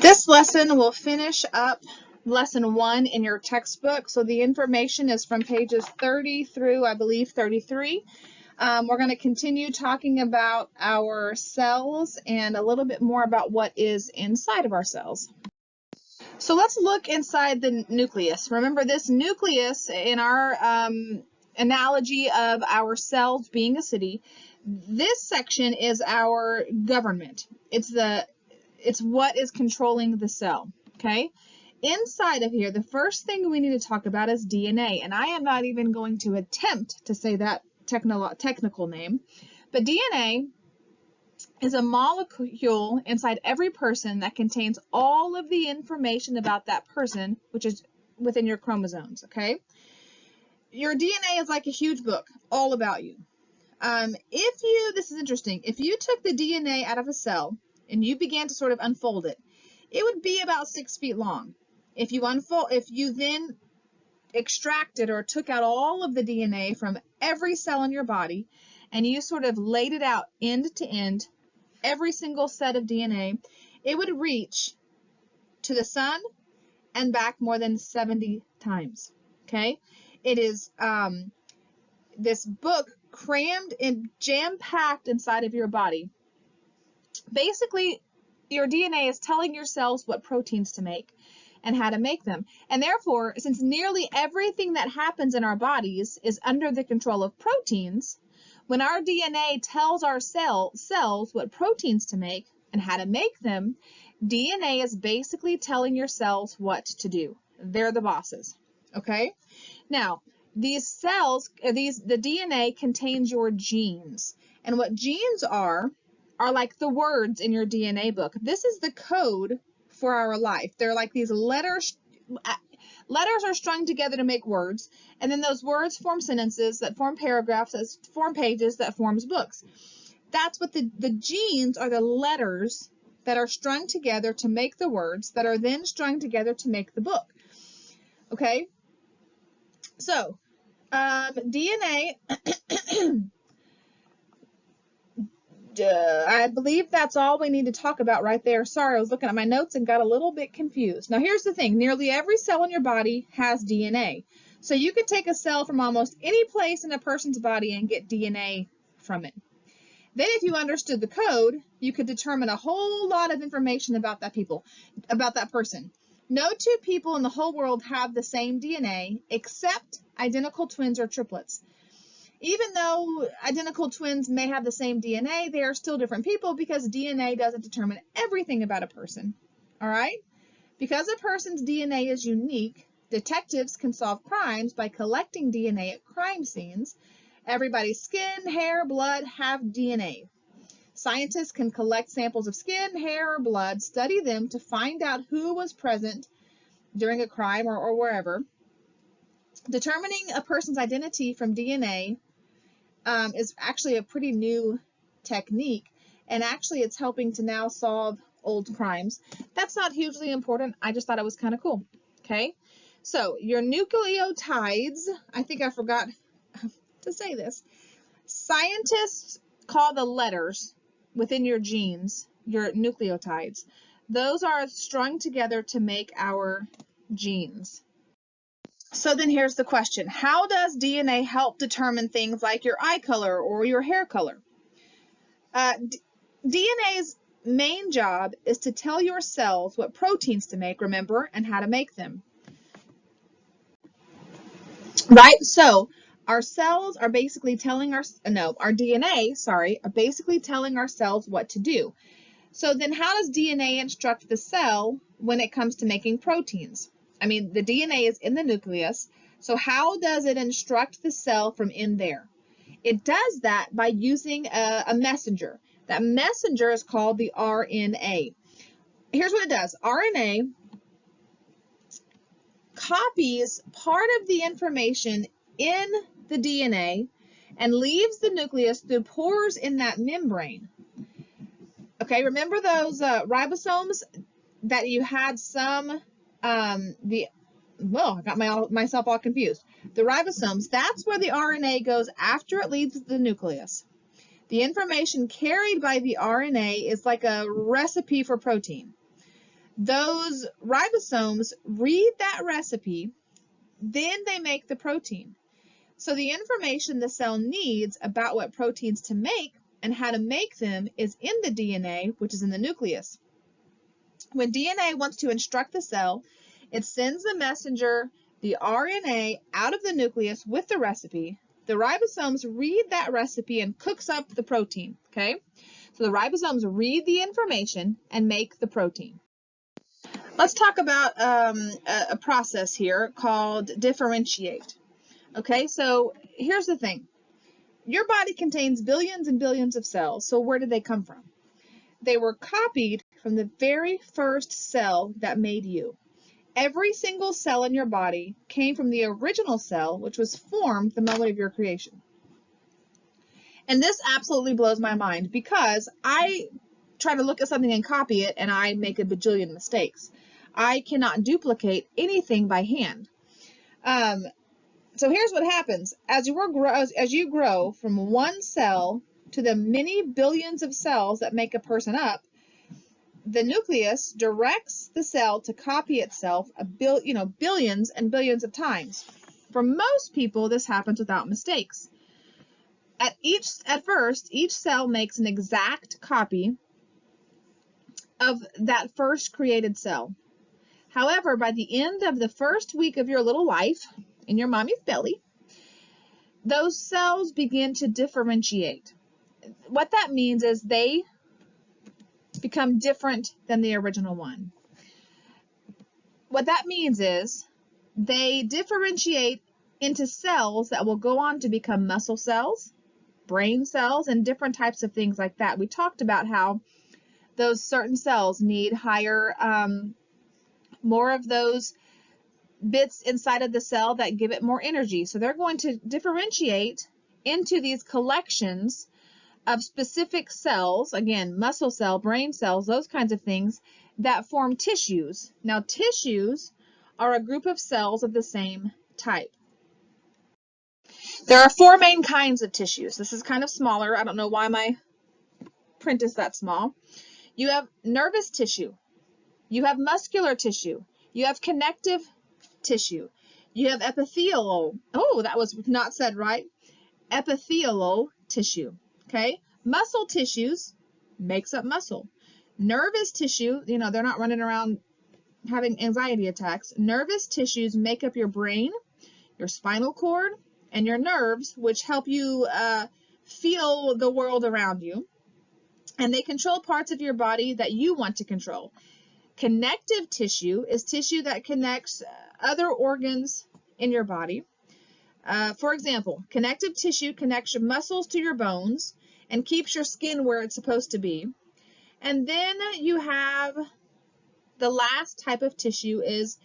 This lesson will finish up lesson 1 in your textbook. So the information is from pages 30 through, I believe, 33. We're going to continue talking about our cells and a little bit more about what is inside of our cells. So let's look inside the nucleus. Remember, this nucleus in our analogy of our cells being a city, this section is our government. It's what is controlling the cell, okay? Inside of here, the first thing we need to talk about is DNA, and I am not even going to attempt to say that technical name, but DNA is a molecule inside every person that contains all of the information about that person, which is within your chromosomes, okay? Your DNA is like a huge book, all about you. This is interesting, if you took the DNA out of a cell and you began to sort of unfold it, it would be about 6 feet long. If you then extracted or took out all of the DNA from every cell in your body and you sort of laid it out end to end, every single set of DNA, it would reach to the sun and back more than 70 times, okay? It is this book crammed and jam-packed inside of your body. Basically, your DNA is telling your cells what proteins to make and how to make them. And therefore, since nearly everything that happens in our bodies is under the control of proteins, when our DNA tells our cells what proteins to make and how to make them, DNA is basically telling your cells what to do. They're the bosses, okay? Now, these cells, the DNA contains your genes. And what genes are like the words in your DNA book. This is the code for our life. They're like these letters. Letters are strung together to make words, and then those words form sentences that form paragraphs, that form pages, that forms books. That's what the genes are, the letters that are strung together to make the words that are then strung together to make the book. Okay? So, DNA, I believe that's all we need to talk about right there. Sorry, I was looking at my notes and got a little bit confused. Now, here's the thing. Nearly every cell in your body has DNA. So you could take a cell from almost any place in a person's body and get DNA from it. Then if you understood the code, you could determine a whole lot of information about that person. No two people in the whole world have the same DNA except identical twins or triplets. Even though identical twins may have the same DNA, they are still different people because DNA doesn't determine everything about a person. All right? Because a person's DNA is unique, detectives can solve crimes by collecting DNA at crime scenes. Everybody's skin, hair, blood have DNA. Scientists can collect samples of skin, hair, or blood, study them to find out who was present during a crime or wherever. Determining a person's identity from DNA is actually a pretty new technique, and actually it's helping to now solve old crimes. That's not hugely important. I just thought it was kind of cool. Okay, so your nucleotides, I think I forgot to say this. Scientists call the letters within your genes your nucleotides. Those are strung together to make our genes. So then here's the question. How does DNA help determine things like your eye color or your hair color? DNA's main job is to tell your cells what proteins to make, remember, and how to make them. Right? So our cells are basically telling our DNA, are basically telling our cells what to do. So then how does DNA instruct the cell when it comes to making proteins? I mean, the DNA is in the nucleus, so how does it instruct the cell from in there? It does that by using a messenger. That messenger is called the RNA. Here's what it does. RNA copies part of the information in the DNA and leaves the nucleus through pores in that membrane. Okay, remember those ribosomes that you had some I got myself all confused. The ribosomes, that's where the RNA goes after it leaves the nucleus. The information carried by the RNA is like a recipe for protein. Those ribosomes read that recipe, then they make the protein. So the information the cell needs about what proteins to make and how to make them is in the DNA, which is in the nucleus. When DNA wants to instruct the cell, it sends the messenger, the RNA, out of the nucleus with the recipe. The ribosomes read that recipe and cooks up the protein, okay? So the ribosomes read the information and make the protein. Let's talk about a process here called differentiate. Okay, so here's the thing. Your body contains billions and billions of cells, so where did they come from? They were copied from the very first cell that made you. Every single cell in your body came from the original cell, which was formed the moment of your creation. And this absolutely blows my mind because I try to look at something and copy it and I make a bajillion mistakes. I cannot duplicate anything by hand. So here's what happens. As you grow from one cell to the many billions of cells that make a person up, the nucleus directs the cell to copy itself billions and billions of times. For most people, this happens without mistakes. At first, each cell makes an exact copy of that first created cell. However, by the end of the first week of your little life in your mommy's belly, those cells begin to differentiate. What that means is they become different than the original one. What that means is they differentiate into cells that will go on to become muscle cells, brain cells, and different types of things like that. We talked about how those certain cells need higher, more of those bits inside of the cell that give it more energy. So they're going to differentiate into these collections of specific cells, again, muscle cell, brain cells, those kinds of things that form tissues. Now, tissues are a group of cells of the same type. There are four main kinds of tissues. This is kind of smaller. I don't know why my print is that small. You have nervous tissue. You have muscular tissue. You have connective tissue. You have epithelial. Oh, that was not said right. Epithelial tissue. Okay? Muscle tissues makes up muscle. Nervous tissue, they're not running around having anxiety attacks. Nervous tissues make up your brain, your spinal cord, and your nerves, which help you feel the world around you. And they control parts of your body that you want to control. Connective tissue is tissue that connects other organs in your body. For example, connective tissue connects your muscles to your bones and keeps your skin where it's supposed to be. And then you have the last type of tissue is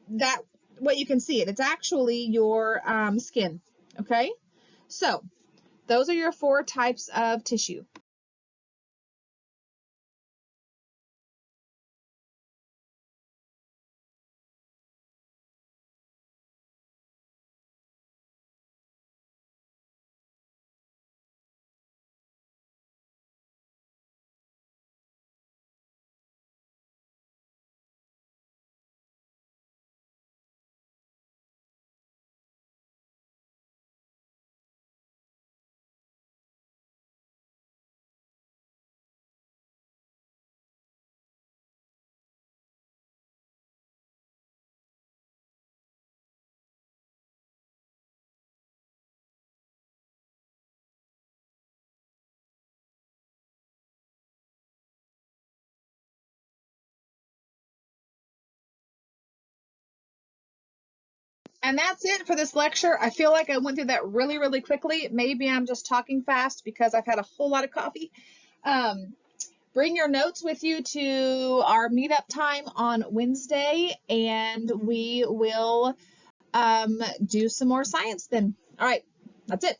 that what you can see it. It's actually your skin. Okay? So those are your four types of tissue. And that's it for this lecture. I feel like I went through that really, really quickly. Maybe I'm just talking fast because I've had a whole lot of coffee. Bring your notes with you to our meetup time on Wednesday, and we will do some more science then. All right, that's it.